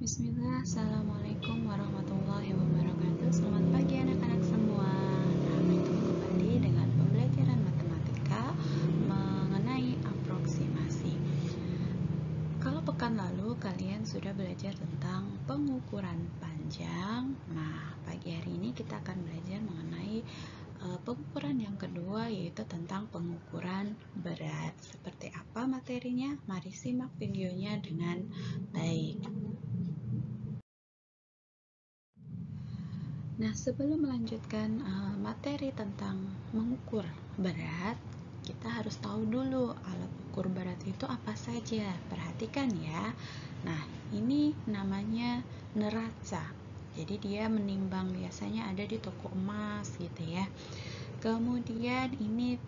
Bismillah, Assalamualaikum warahmatullahi wabarakatuh. Selamat pagi anak-anak semua. Nah, bertemu kembali dengan pembelajaran matematika mengenai aproksimasi. Kalau pekan lalu kalian sudah belajar tentang pengukuran panjang. Nah, pagi hari ini kita akan belajar mengenai pengukuran yang kedua, yaitu tentang pengukuran berat. Seperti apa materinya? Mari simak videonya dengan baik. Nah, sebelum melanjutkan materi tentang mengukur berat, kita harus tahu dulu alat ukur berat itu apa saja. Perhatikan ya. Nah, ini namanya neraca. Jadi dia menimbang, biasanya ada di toko emas gitu ya. Kemudian ini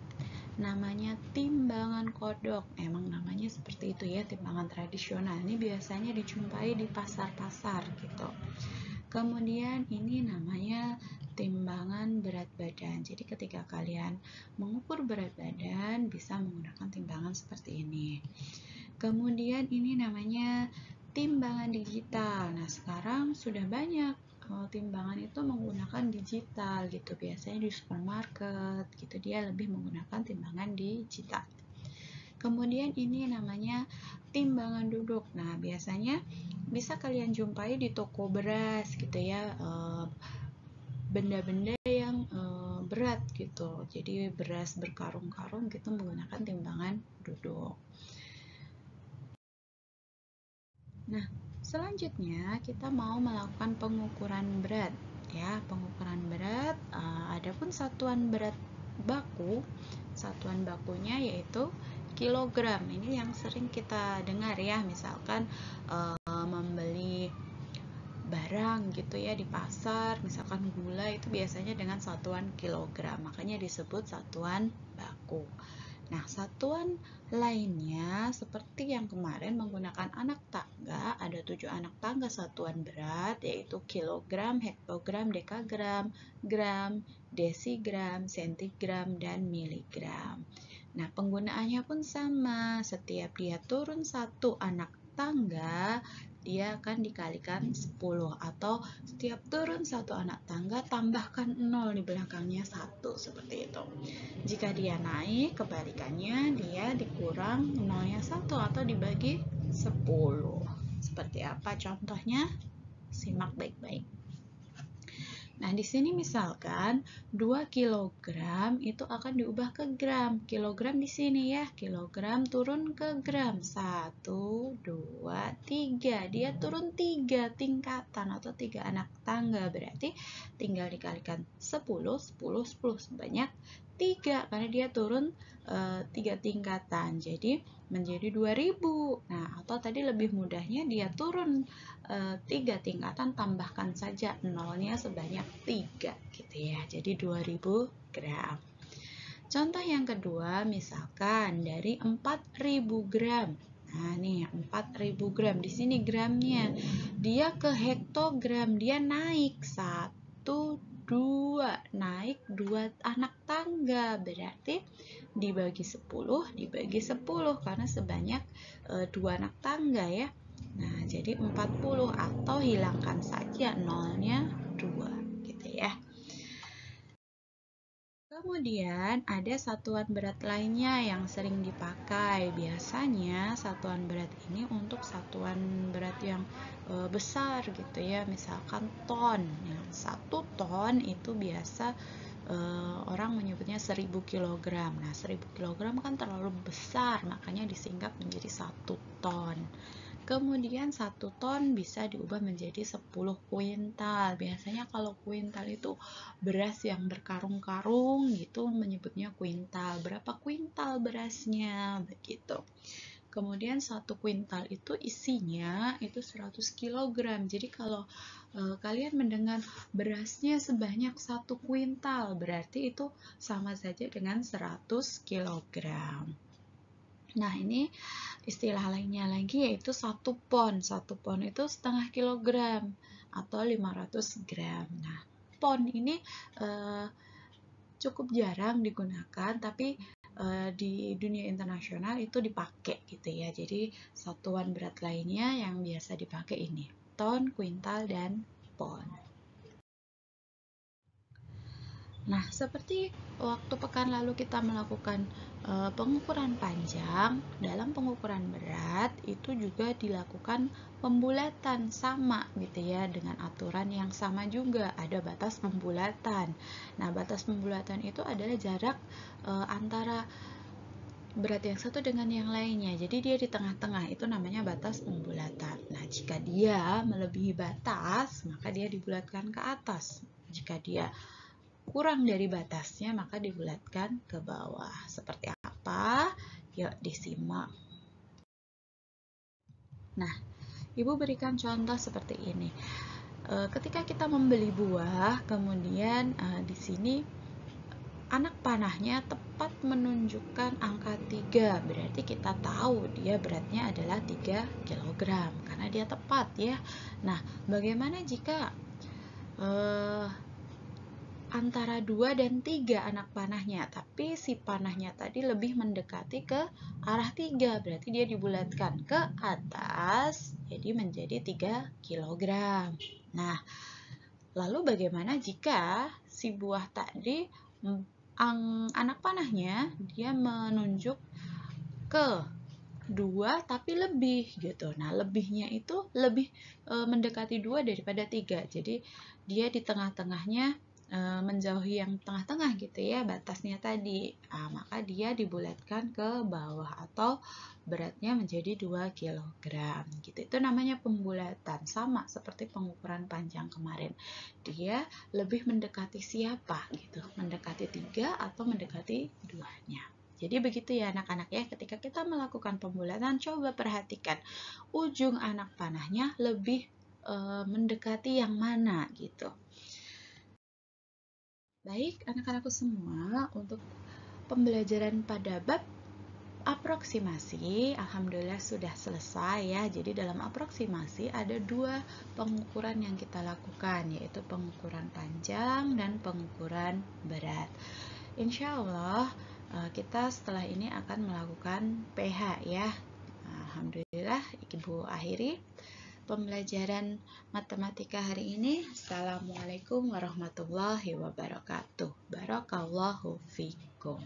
namanya timbangan kodok. Emang namanya seperti itu ya, timbangan tradisional. Ini biasanya dijumpai di pasar-pasar gitu. Kemudian ini namanya timbangan berat badan. Jadi ketika kalian mengukur berat badan bisa menggunakan timbangan seperti ini. Kemudian ini namanya timbangan digital. Nah, sekarang sudah banyak timbangan itu menggunakan digital gitu. Biasanya di supermarket gitu dia lebih menggunakan timbangan digital. Kemudian ini namanya timbangan duduk. Nah, biasanya bisa kalian jumpai di toko beras gitu ya, benda-benda yang berat gitu. Jadi beras berkarung-karung gitu menggunakan timbangan duduk. Nah, selanjutnya kita mau melakukan pengukuran berat ya. Pengukuran berat, adapun satuan berat baku, satuan bakunya yaitu kilogram. Ini yang sering kita dengar ya, misalkan membeli barang gitu ya di pasar, misalkan gula itu biasanya dengan satuan kilogram, makanya disebut satuan baku. Nah, satuan lainnya seperti yang kemarin menggunakan anak tangga, ada 7 anak tangga satuan berat, yaitu kilogram, hektogram, dekagram, gram, desigram, sentigram, dan miligram. Nah, penggunaannya pun sama. Setiap dia turun satu anak tangga, dia akan dikalikan 10, atau setiap turun satu anak tangga tambahkan 0 di belakangnya 1, seperti itu. Jika dia naik, kebalikannya dia dikurang 0-nya 1 atau dibagi 10. Seperti apa contohnya? Simak baik-baik. Nah, di sini misalkan 2 kg itu akan diubah ke gram. Kilogram di sini ya, kilogram turun ke gram. 1, 2, 3. Dia turun 3 tingkatan atau 3 anak tangga. Berarti tinggal dikalikan 10, 10, 10 sebanyak 3 karena dia turun 3 tingkatan. Jadi menjadi 2000. Nah, atau tadi lebih mudahnya dia turun 3 tingkatan, tambahkan saja 0-nya sebanyak 3 gitu ya. Jadi 2000 gram. Contoh yang kedua, misalkan dari 4000 gram. Nah, nih 4000 gram. Di sini gramnya. Dia ke hektogram, dia naik 1, 2, naik 2 anak tangga. Berarti dibagi 10 karena sebanyak 2 anak tangga ya. Nah, jadi 40 atau hilangkan saja 0-nya 2 gitu ya. Kemudian ada satuan berat lainnya yang sering dipakai. Biasanya satuan berat ini untuk satuan berat yang besar gitu ya. Misalkan ton. Yang 1 ton itu biasa orang menyebutnya 1000 kg. Nah, 1000 kg kan terlalu besar, makanya disingkat menjadi 1 ton. Kemudian 1 ton bisa diubah menjadi 10 kuintal. Biasanya kalau kuintal itu beras yang berkarung-karung gitu menyebutnya kuintal. Berapa kuintal berasnya? Begitu. Kemudian 1 kuintal itu isinya itu 100 kg. Jadi kalau kalian mendengar berasnya sebanyak 1 kuintal, berarti itu sama saja dengan 100 kg. Nah, ini istilah lainnya lagi yaitu 1 pon. 1 pon itu setengah kilogram atau 500 gram. Nah, pon ini cukup jarang digunakan, tapi di dunia internasional itu dipakai gitu ya. Jadi satuan berat lainnya yang biasa dipakai ini. ton, kuintal, dan pon. Nah, seperti waktu pekan lalu kita melakukan pengukuran panjang, dalam pengukuran berat itu juga dilakukan pembulatan sama gitu ya, dengan aturan yang sama juga, ada batas pembulatan. Nah, batas pembulatan itu adalah jarak antara berat yang satu dengan yang lainnya, jadi dia di tengah-tengah, itu namanya batas pembulatan. Nah, jika dia melebihi batas, maka dia dibulatkan ke atas. Jika dia kurang dari batasnya, maka dibulatkan ke bawah. Seperti apa? Yuk disimak. Nah, Ibu berikan contoh seperti ini. Ketika kita membeli buah, kemudian di sini anak panahnya tepat menunjukkan angka 3, berarti kita tahu dia beratnya adalah 3 kg, karena dia tepat ya. Nah, bagaimana jika antara 2 dan 3 anak panahnya, tapi si panahnya tadi lebih mendekati ke arah 3, berarti dia dibulatkan ke atas, jadi menjadi 3 kg. Nah, lalu bagaimana jika si buah tadi anak panahnya dia menunjuk ke 2 tapi lebih gitu. Nah, lebihnya itu lebih mendekati 2 daripada 3. Jadi dia di tengah-tengahnya menjauhi yang tengah-tengah gitu ya, batasnya tadi. Nah, maka dia dibulatkan ke bawah atau beratnya menjadi 2 kg gitu. Itu namanya pembulatan, sama seperti pengukuran panjang kemarin. Dia lebih mendekati siapa gitu, mendekati 3 atau mendekati 2-nya. Jadi begitu ya anak-anak ya, ketika kita melakukan pembulatan, coba perhatikan ujung anak panahnya lebih mendekati yang mana gitu. Baik anak-anakku semua, untuk pembelajaran pada bab aproksimasi, alhamdulillah sudah selesai ya. Jadi dalam aproksimasi ada 2 pengukuran yang kita lakukan, yaitu pengukuran panjang dan pengukuran berat. Insya Allah kita setelah ini akan melakukan PH ya. Alhamdulillah, Ibu akhiri pembelajaran matematika hari ini. Assalamualaikum warahmatullahi wabarakatuh. Barakallahu fikum.